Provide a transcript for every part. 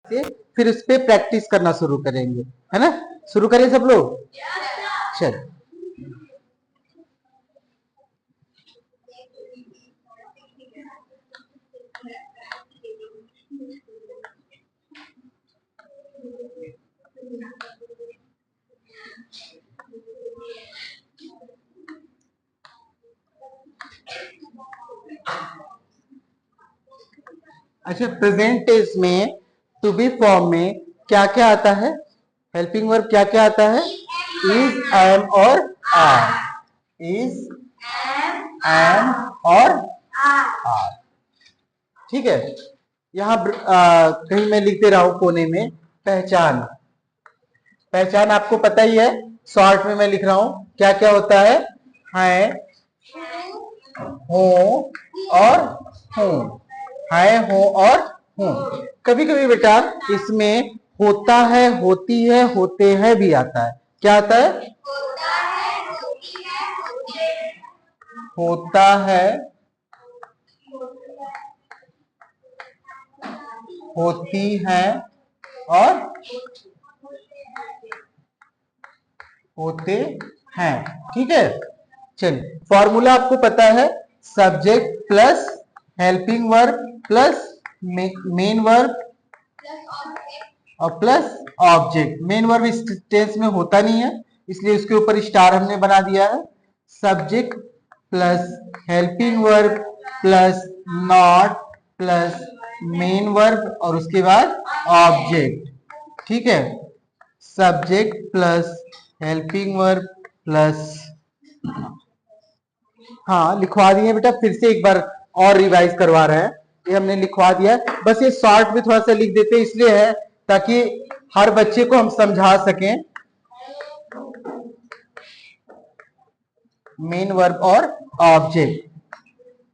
से फिर उस पे प्रैक्टिस करना शुरू करेंगे, है ना। शुरू करें सब लोग, चल। अच्छा, प्रेजेंट टेंस में टू बी फॉर्म में क्या क्या आता है? हेल्पिंग वर्ब क्या क्या आता है? इज, एम और आर। इज, एम और आर। ठीक है। यहाँ कहीं मैं लिखते रहा हूं कोने में, पहचान। पहचान आपको पता ही है, शॉर्ट में मैं लिख रहा हूं क्या क्या होता है। हो और हूं, है, हो और हूं। कभी कभी बेटा इसमें होता है, होती है, होते हैं भी आता है। क्या आता है? होता है, होती है और होते हैं। ठीक है। चलिए, फॉर्मूला आपको पता है, subject plus helping verb plus main verb और प्लस ऑब्जेक्ट। मेन वर्ब इस टेंस में होता नहीं है, इसलिए उसके ऊपर स्टार हमने बना दिया है। Subject plus helping verb plus not plus main verb और उसके बाद ऑब्जेक्ट। ठीक है। Subject plus helping verb plus, हाँ लिखवा दिए बेटा, फिर से एक बार और रिवाइज करवा रहे हैं। ये हमने लिखवा दिया, बस ये शॉर्ट में थोड़ा सा लिख देते इसलिए है ताकि हर बच्चे को हम समझा सकें। मेन वर्ब और ऑब्जेक्ट,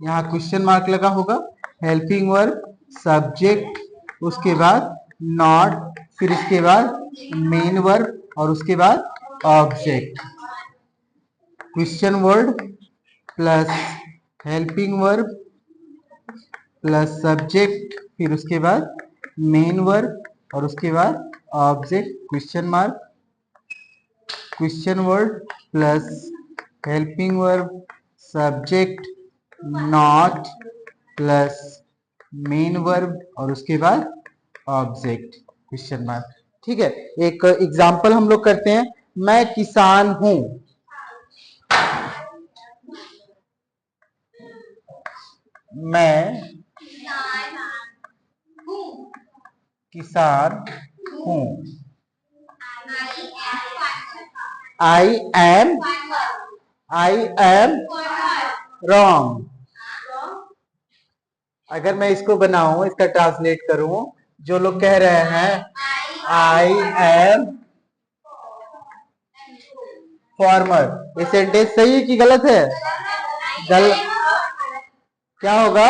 यहाँ क्वेश्चन मार्क लगा होगा। हेल्पिंग वर्ब, सब्जेक्ट, उसके बाद नॉट, फिर इसके बाद मेन वर्ब और उसके बाद object. Question word plus helping verb plus subject, फिर उसके बाद मेन वर्ब और उसके बाद object. Question mark, question word plus helping verb, subject, not plus main verb और उसके बाद ऑब्जेक्ट। Question mark. ठीक है। एक एग्जांपल हम लोग करते हैं। मैं किसान हूं। मैं किसान हूं। I am wrong। अगर मैं इसको बनाऊं, इसका ट्रांसलेट करूं, जो लोग कह रहे हैं आई एम फॉर्मर, ये सेंटेंस सही है कि गलत है? गलत। क्या होगा?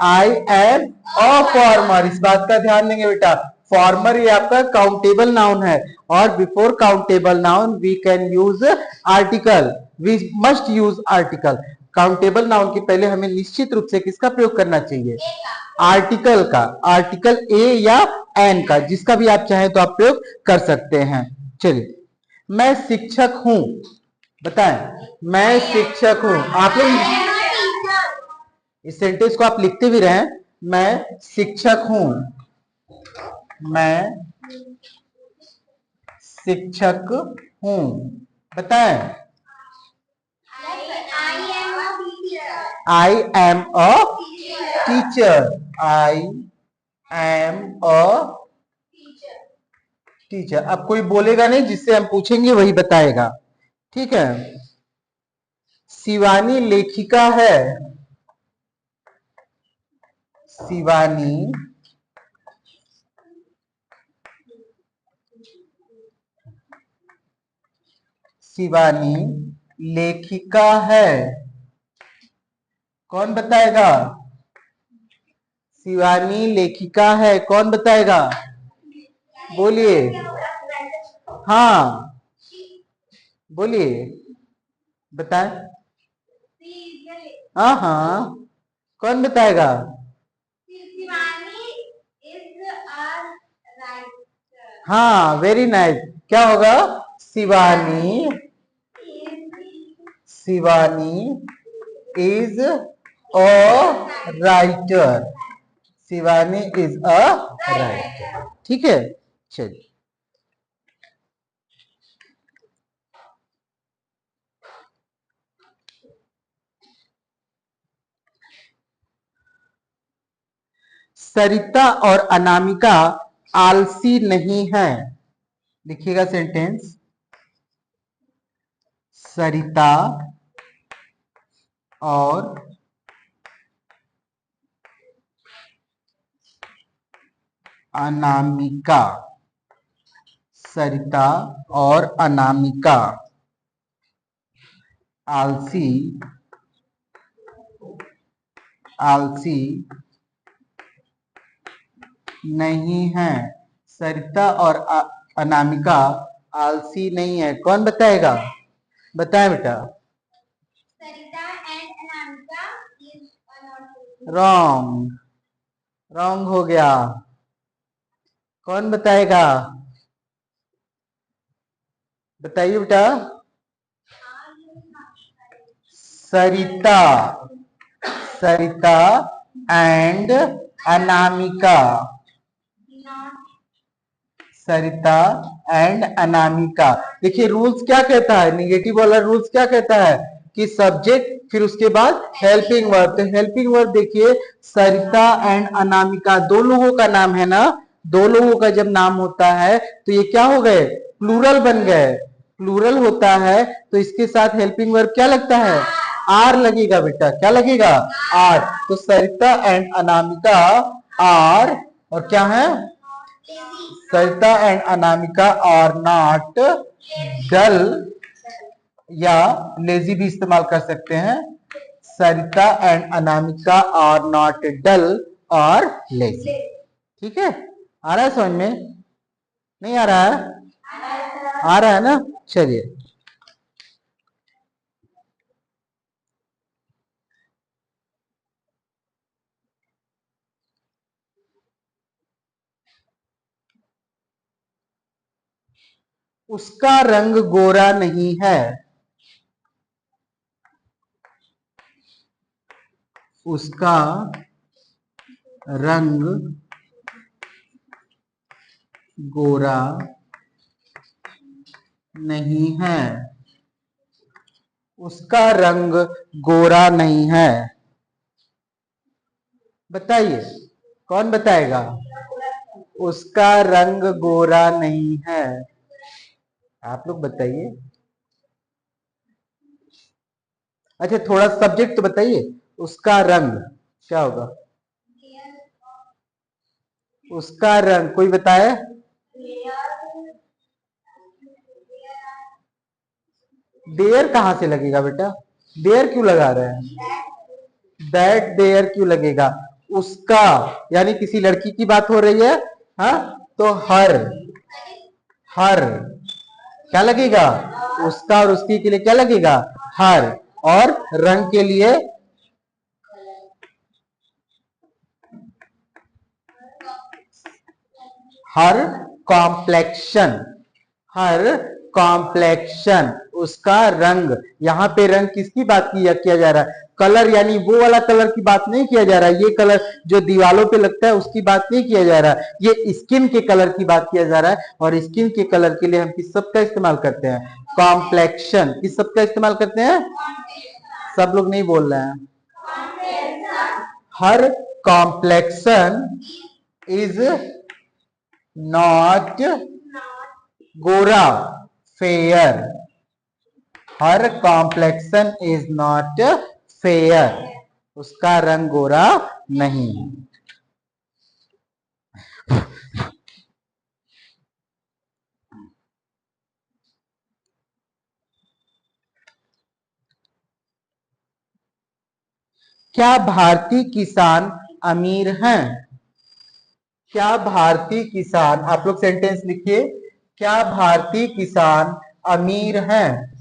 I am a former. इस बात का ध्यान देंगे बेटा, फॉर्मर ये आपका काउंटेबल नाउन है और before countable noun we can use article, we must use article. Countable noun के पहले हमें निश्चित रूप से किसका प्रयोग करना चाहिए? आर्टिकल का। आर्टिकल ए या एन का, जिसका भी आप चाहें तो आप प्रयोग कर सकते हैं। चलिए, मैं शिक्षक हूं। बताएं, मैं शिक्षक हूं। आप लोग इस सेंटेंस को आप लिखते भी रहे, मैं शिक्षक हूं। मैं शिक्षक हूं। बताएं, I am a teacher. I am a teacher. अब कोई बोलेगा नहीं, जिससे हम पूछेंगे वही बताएगा। ठीक है। शिवानी लेखिका है। शिवानी शिवानी लेखिका है। कौन बताएगा? शिवानी लेखिका है, कौन बताएगा? बोलिए। हाँ बोलिए, बताएं। हाँ, कौन बताएगा? हाँ, वेरी नाइस। क्या होगा? Shivani, Shivani is a writer. Shivani is a writer. ठीक है, चलिए। सरिता और अनामिका आलसी नहीं है। लिखिएगा सेंटेंस। सरिता और अनामिका, सरिता और अनामिका आलसी, आलसी नहीं है। सरिता और अनामिका आलसी नहीं है। कौन बताएगा? बताए बेटा। Sarita and Anamika is wrong, wrong हो गया। कौन बताएगा? बताइए बेटा। Sarita, Sarita and Anamika, Sarita and Anamika. देखिए रूल्स क्या कहता है, निगेटिव वाला रूल्स क्या कहता है कि सब्जेक्ट फिर उसके बाद हेल्पिंग वर्ब। तो हेल्पिंग वर्ब देखिए, सरिता एंड अनामिका दो लोगों का नाम है ना, दो लोगों का जब नाम होता है तो ये क्या हो गए? प्लूरल बन गए। प्लूरल होता है तो इसके साथ हेल्पिंग वर्ब क्या लगता है? आर लगेगा बेटा। क्या लगेगा? आर। तो सरिता एंड अनामिका आर, और क्या है? सरिता एंड अनामिका आर नॉट डल, या लेजी भी इस्तेमाल कर सकते हैं। सरिता एंड अनामिका आर नॉट डल और लेजी। ठीक है, आ रहा है समझ में? नहीं आ रहा है? आ रहा है ना? चलिए। उसका रंग गोरा नहीं है। उसका रंग गोरा नहीं है। उसका रंग गोरा नहीं है। बताइए, कौन बताएगा? उसका रंग गोरा नहीं है। आप लोग बताइए। अच्छा, थोड़ा सब्जेक्ट तो बताइए। उसका रंग क्या होगा? उसका रंग कोई बताए? देयर कहां से लगेगा बेटा? देयर क्यों लगा रहे हैं? दैट देयर क्यों लगेगा? उसका यानी किसी लड़की की बात हो रही है। हाँ, तो हर, हर क्या लगेगा? उसका और उसकी के लिए क्या लगेगा? हर। और रंग के लिए हर कॉम्प्लेक्शन, हर कॉम्प्लेक्शन, उसका रंग। यहाँ पे रंग किसकी बात किया जा रहा है? कलर, यानी वो वाला कलर की बात नहीं किया जा रहा है। ये कलर जो दीवालों पे लगता है उसकी बात नहीं किया जा रहा है। ये स्किन के कलर की बात किया जा रहा है। और स्किन के कलर के लिए हम किस शब्द का इस्तेमाल करते हैं? कॉम्प्लेक्शन। किस शब्द का इस्तेमाल करते हैं? सब लोग नहीं बोल रहे हैं। हर कॉम्प्लेक्शन इज नॉट गोरा, fair. Her complexion is not fair. उसका रंग गोरा नहीं है। क्या भारतीय किसान अमीर हैं? क्या भारतीय किसान, आप लोग सेंटेंस लिखिए। क्या भारतीय किसान अमीर हैं?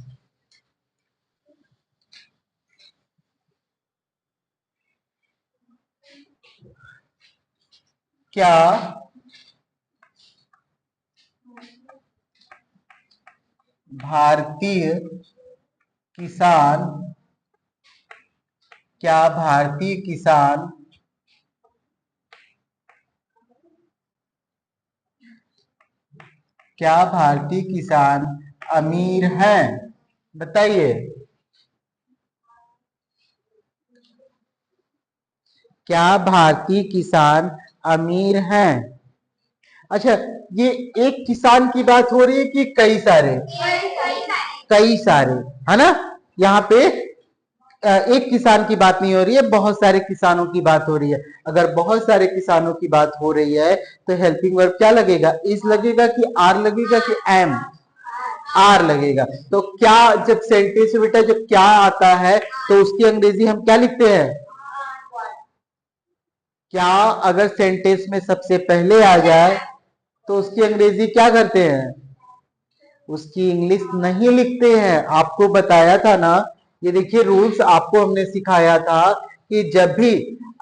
क्या भारतीय किसान, क्या भारतीय किसान क्या भारतीय किसान अमीर हैं? बताइए, क्या भारतीय किसान अमीर हैं? अच्छा, ये एक किसान की बात हो रही है कि कई सारे? कई सारे, है ना। यहाँ पे एक किसान की बात नहीं हो रही है, बहुत सारे किसानों की बात हो रही है। अगर बहुत सारे किसानों की बात हो रही है तो हेल्पिंग वर्ब क्या लगेगा? इज लगेगा कि आर लगेगा कि एम? आर लगेगा। तो क्या, जब सेंटेंस में बेटा जब क्या आता है तो उसकी अंग्रेजी हम क्या लिखते हैं? क्या अगर सेंटेंस में सबसे पहले आ जाए तो उसकी अंग्रेजी क्या करते हैं? उसकी इंग्लिश नहीं लिखते हैं। आपको बताया था ना, ये देखिए रूल्स आपको हमने सिखाया था कि जब भी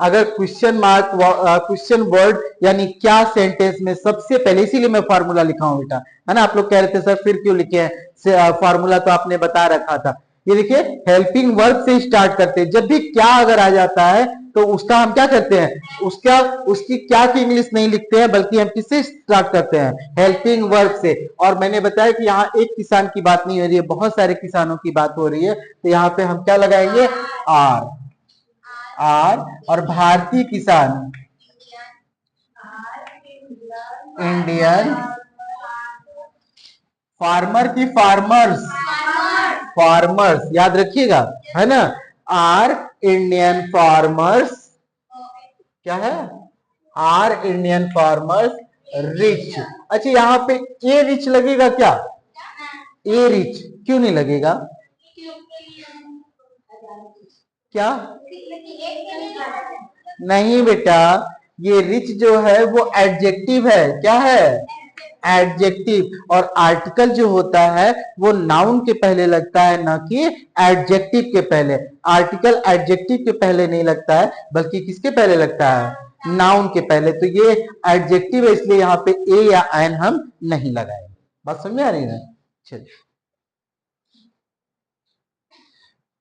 अगर क्वेश्चन मार्क क्वेश्चन वर्ड यानी क्या सेंटेंस में सबसे पहले, इसीलिए मैं फार्मूला लिखा हूं बेटा, है ना। आप लोग कह रहे थे सर फिर क्यों लिखे हैं, फार्मूला तो आपने बता रखा था। ये देखिए हेल्पिंग वर्ब से स्टार्ट करते हैं। जब भी क्या अगर आ जाता है तो उसका हम क्या करते हैं? उसका उसकी क्या की इंग्लिश नहीं लिखते हैं, बल्कि हम किससे स्टार्ट करते हैं? हेल्पिंग वर्ब से। और मैंने बताया कि यहाँ एक किसान की बात नहीं हो रही है, बहुत सारे किसानों की बात हो रही है। तो यहाँ पे हम क्या लगाएंगे? आर। आर। और भारतीय किसान, इंडियन फार्मर की फार्मर्स, फार्मर्स याद रखिएगा, है ना। आर इंडियन फार्मर्स क्या है? Are Indian farmers rich. अच्छा, यहाँ पे ए रिच लगेगा क्या? ए रिच क्यों नहीं लगेगा? क्या? नहीं बेटा, ये रिच जो है वो एडजेक्टिव है। क्या है? एडजेक्टिव। और आर्टिकल जो होता है वो नाउन के पहले लगता है, ना कि एडजेक्टिव के पहले। आर्टिकल एडजेक्टिव के पहले नहीं लगता है, बल्कि किसके पहले लगता है? नाउन के पहले। तो ये एडजेक्टिव है, इसलिए यहाँ पे ए या एन हम नहीं लगाएंगे। बात समझ में आ रही है? चलिए,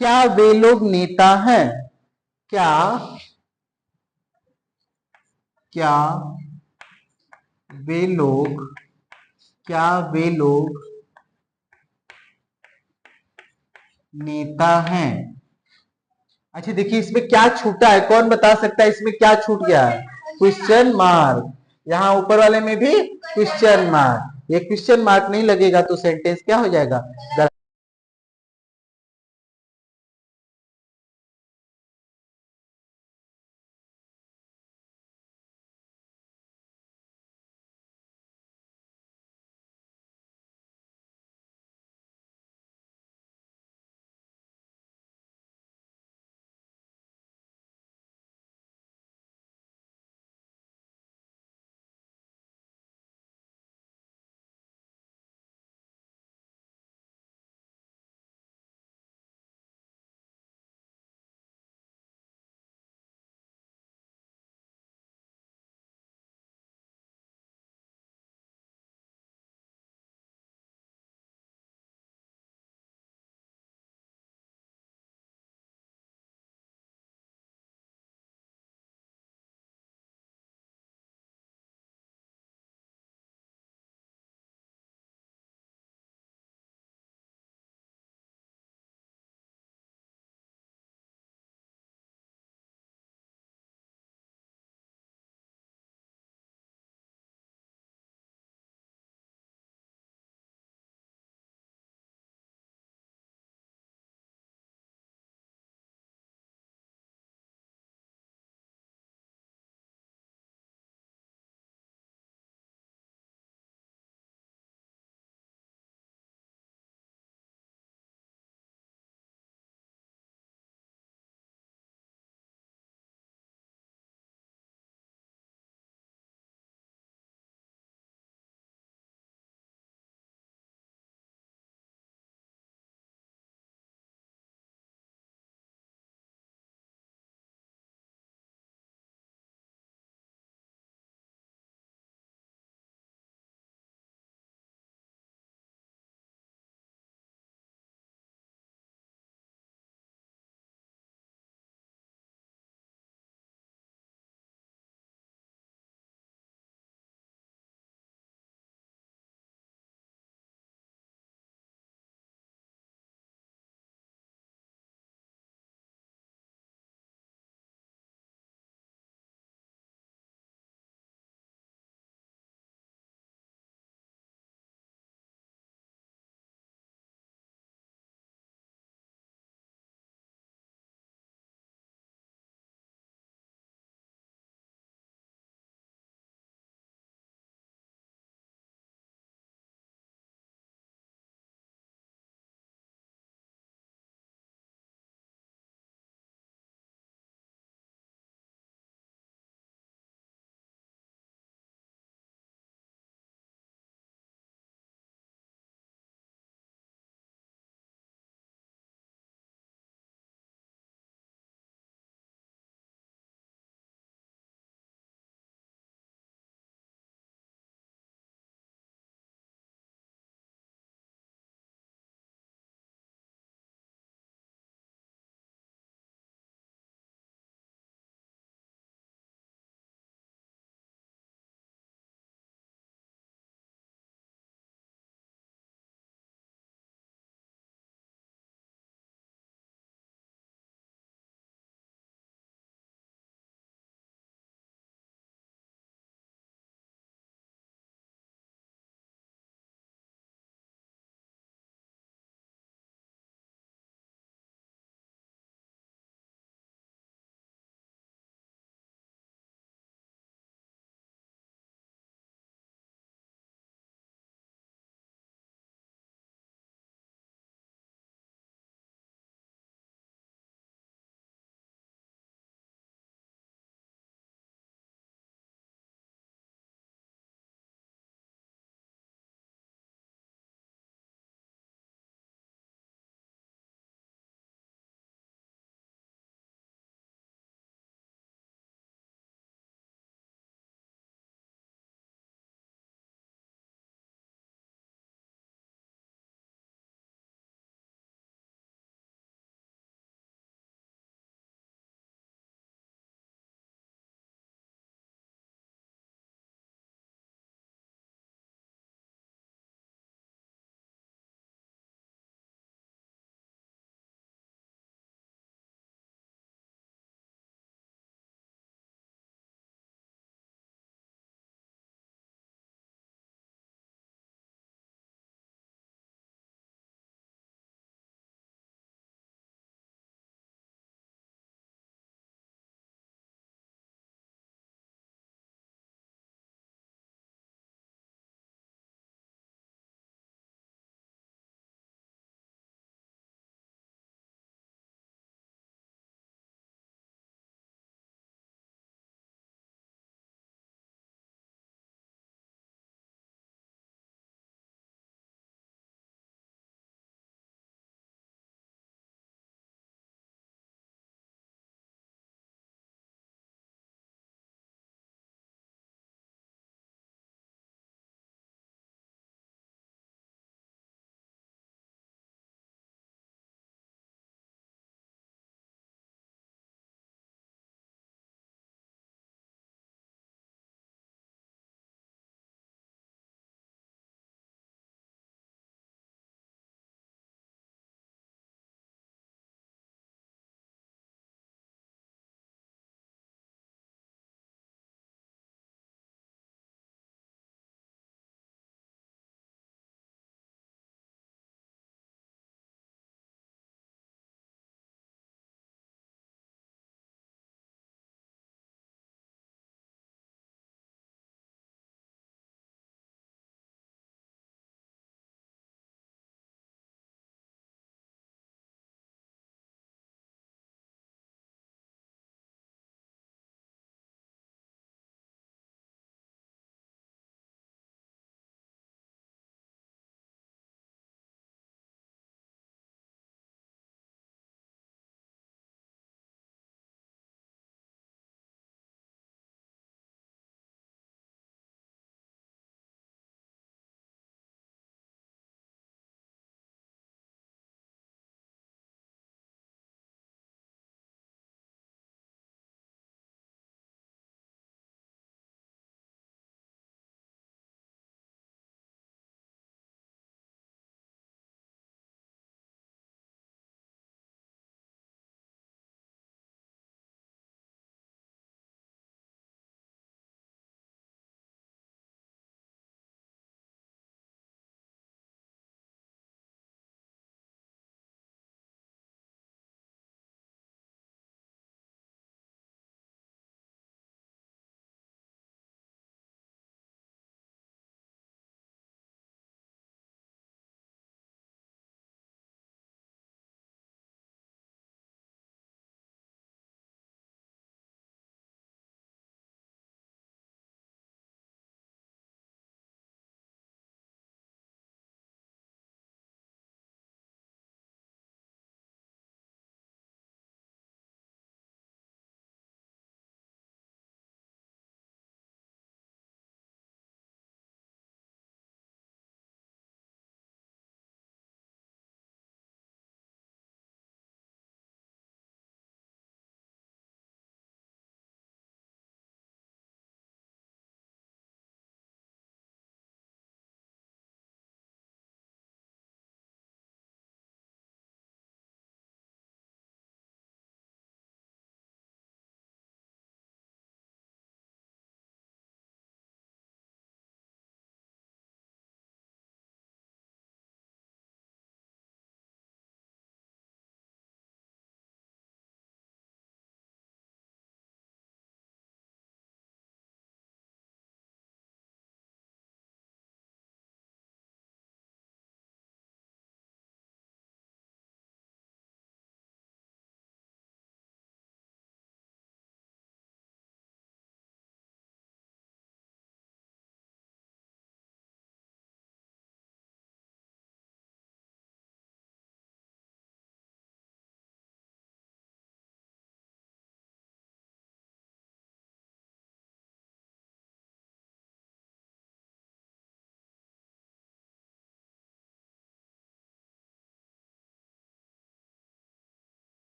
क्या वे लोग नेता हैं? क्या क्या वे लोग क्या वे लोग नेता हैं? अच्छा देखिए, इसमें क्या छूटा है? कौन बता सकता है इसमें क्या छूट गया है? Question mark. यहाँ ऊपर वाले में भी क्वेश्चन मार्क। ये क्वेश्चन मार्क नहीं लगेगा तो सेंटेंस क्या हो जाएगा?